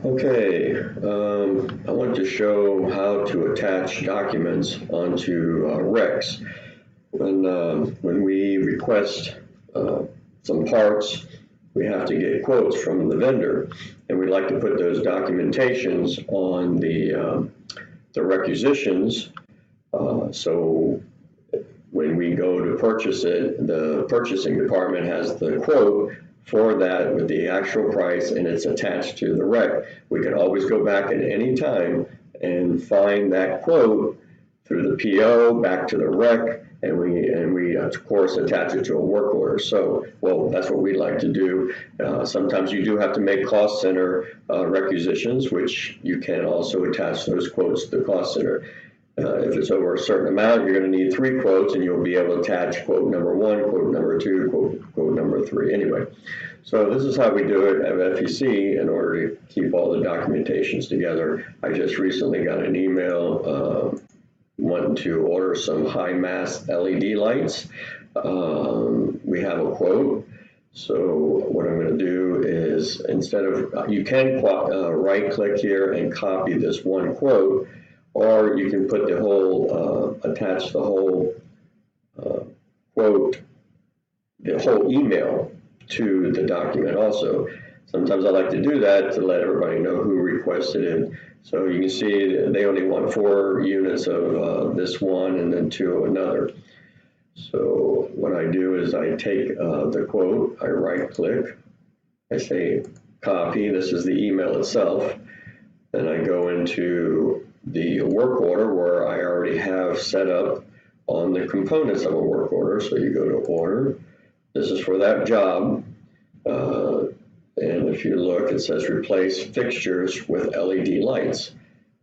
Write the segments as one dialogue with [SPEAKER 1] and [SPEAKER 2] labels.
[SPEAKER 1] Okay, I want to show how to attach documents onto recs. When we request some parts, we have to get quotes from the vendor, and we'd like to put those documentations on the requisitions. So when we go to purchase it, the purchasing department has the quote for that with the actual price, and it's attached to the rec. We can always go back at any time and find that quote through the PO back to the rec, and we of course attach it to a work order. So, well, that's what we like to do. Sometimes you do have to make cost center requisitions, which you can also attach those quotes to the cost center. If it's over a certain amount, you're going to need 3 quotes, and you'll be able to attach quote number 1, quote number 2, quote number 3. Anyway, so this is how we do it at FEC in order to keep all the documentations together. I just recently got an email wanting to order some high mass LED lights. We have a quote. So what I'm going to do is, instead of, you can right click here and copy this one quote, or you can put the whole, attach the whole quote, the whole email to the document also. Sometimes I like to do that to let everybody know who requested it. So you can see they only want 4 units of this one and then 2 of another. So what I do is I take the quote, I right click, I say copy, this is the email itself, then I go into the work order where I already have set up on the components of a work order. So you go to order, this is for that job, and if you look, it says replace fixtures with LED lights,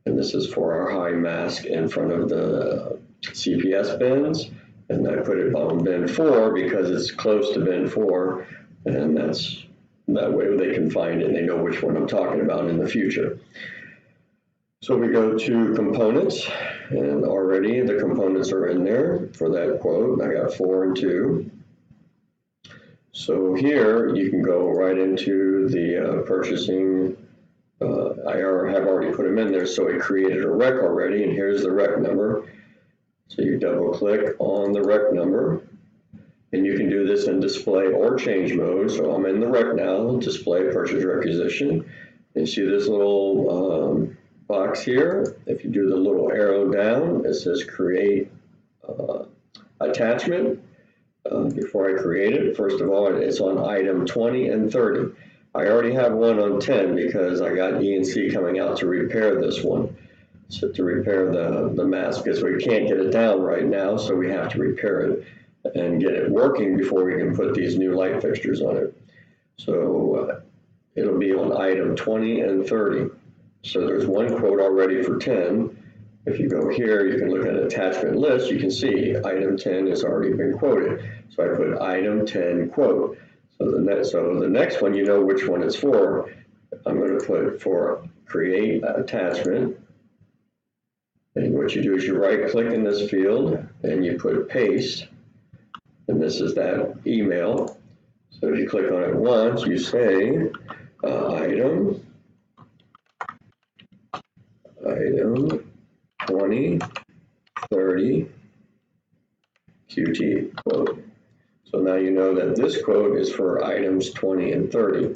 [SPEAKER 1] and this is for our high mask in front of the CPS bins, and I put it on bin 4 because it's close to bin 4, and that way they can find it and they know which one I'm talking about in the future. So we go to components, and already the components are in there for that quote. I got 4 and 2. So here you can go right into the purchasing. I have already put them in there, so it created a rec already, and here's the rec number. So you double click on the rec number, and you can do this in display or change mode. So I'm in the rec now, display purchase requisition. And see this little box here. If you do the little arrow down, it says create attachment. Before I create it, first of all, it's on item 20 and 30. I already have one on 10 because I got E&C coming out to repair this one. So to repair the mask, because we can't get it down right now, so we have to repair it and get it working before we can put these new light fixtures on it. So it'll be on item 20 and 30. So there's one quote already for 10. If you go here, you can look at attachment list. You can see item 10 has already been quoted. So I put item 10 quote. So the next one, you know which one it's for. I'm going to put for create attachment. And what you do is you right click in this field and you put paste. And this is that email. So if you click on it once, you say item 20, 30, QT quote. So now you know that this quote is for items 20 and 30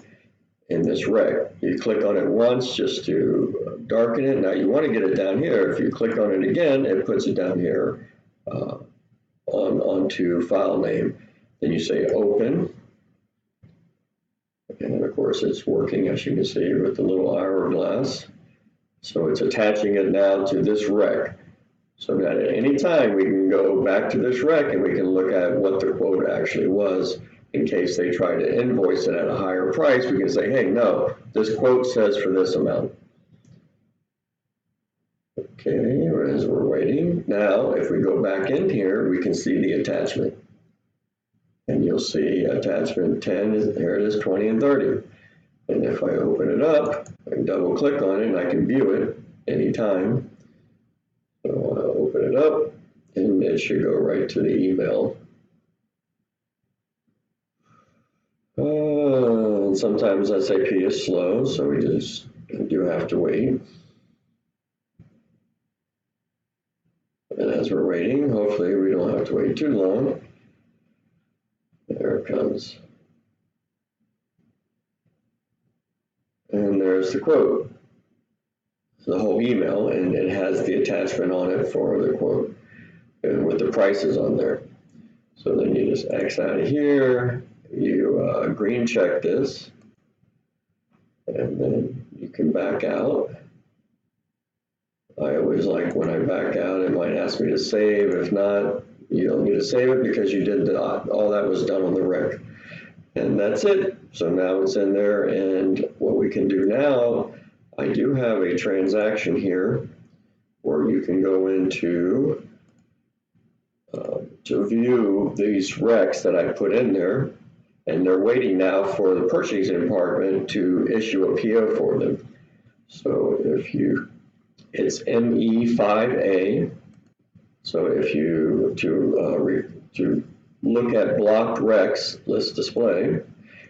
[SPEAKER 1] in this rec. You click on it once just to darken it. Now you want to get it down here. If you click on it again, it puts it down here onto file name. Then you say open. And of course it's working, as you can see, with the little hourglass. So it's attaching it now to this rec. So that at any time we can go back to this rec and we can look at what the quote actually was. In case they try to invoice it at a higher price, we can say, hey, no, this quote says for this amount. Okay, as we're waiting. Now, if we go back in here, we can see the attachment. And you'll see attachment 10, here it is, 20 and 30. And if I open it up, I can double click on it and I can view it anytime. So I'll open it up and it should go right to the email. And sometimes SAP is slow, so we just I do have to wait. And as we're waiting, hopefully we don't have to wait too long. There it comes. And there's the quote, the whole email, and it has the attachment on it for the quote and with the prices on there. So then you just X out of here, you green check this, and then you can back out. I always like when I back out, it might ask me to save. If not, you don't need to save it because you did all that was done on the rec. And that's it. So now it's in there, and what we can do now, I do have a transaction here where you can go into to view these recs that I put in there, and they're waiting now for the purchasing department to issue a PO for them. So if you, it's ME5A. So if you to look at blocked recs list display.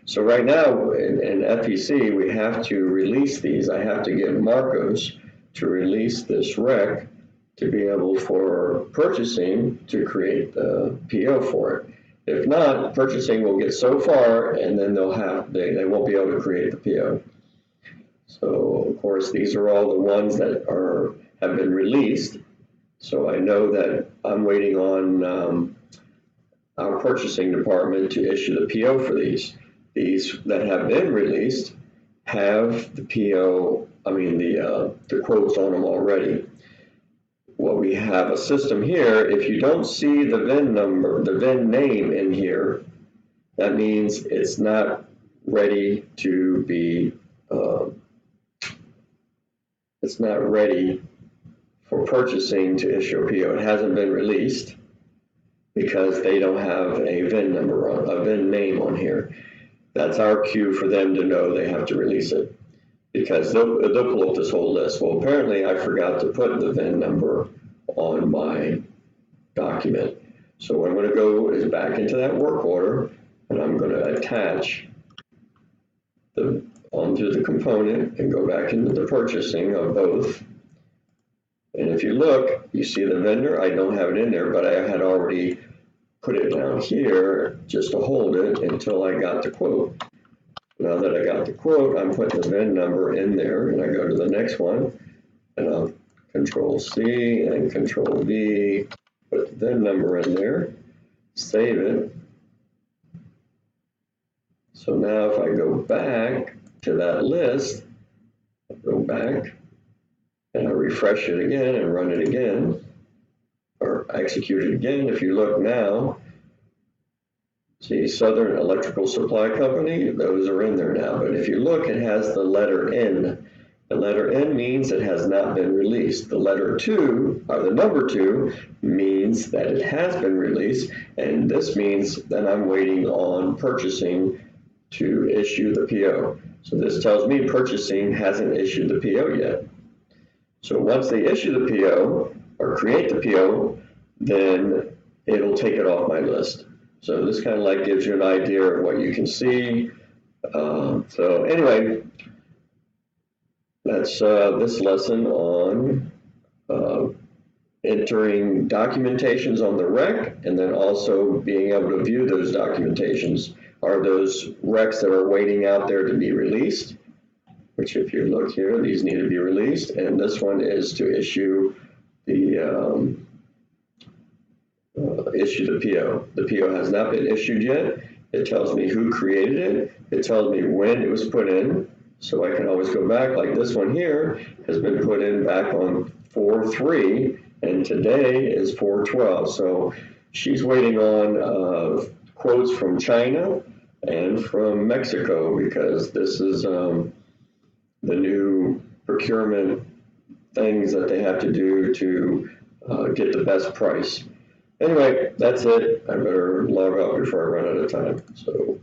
[SPEAKER 1] So right now in FEC, we have to release these. I have to get Marcos to release this rec to be able for purchasing to create the PO for it. If not, purchasing will get so far and then they won't be able to create the PO. So of course, these are all the ones that have been released. So I know that I'm waiting on our purchasing department to issue the PO for these. These that have been released have the PO, the quotes on them already. What we have a system here, if you don't see the VIN number, the VIN name in here, that means it's not ready to be, it's not ready for purchasing to issue a PO. It hasn't been released because they don't have a VIN number on, a VIN name on here. That's our cue for them to know they have to release it, because they'll pull up this whole list. Well, apparently I forgot to put the VIN number on my document. So what I'm going to go is back into that work order, and I'm going to attach onto the component and go back into the purchasing of both. And if you look, you see the vendor. I don't have it in there, but I had already put it down here just to hold it until I got the quote. Now that I got the quote, I'm putting the VIN number in there, and I go to the next one, and I'll Control C and Control V, put the VIN number in there, save it. So now if I go back to that list, go back, and I refresh it again and run it again, or execute it again. If you look now, see Southern Electrical Supply Company, those are in there now. But if you look, it has the letter N. The letter N means it has not been released. The letter 2, or the number 2, means that it has been released. And this means that I'm waiting on purchasing to issue the PO. So this tells me purchasing hasn't issued the PO yet. So once they issue the PO or create the PO, then it'll take it off my list. So this kind of like gives you an idea of what you can see. So anyway, that's this lesson on entering documentations on the rec, and then also being able to view those documentations. Are those recs that are waiting out there to be released? Which if you look here, these need to be released, and this one is to issue the PO. The PO has not been issued yet. It tells me who created it. It tells me when it was put in, so I can always go back. Like this one here has been put in back on 4/3, and today is 4/12. So she's waiting on quotes from China and from Mexico, because this is the new procurement things that they have to do to get the best price. Anyway, that's it. I better log out before I run out of time. So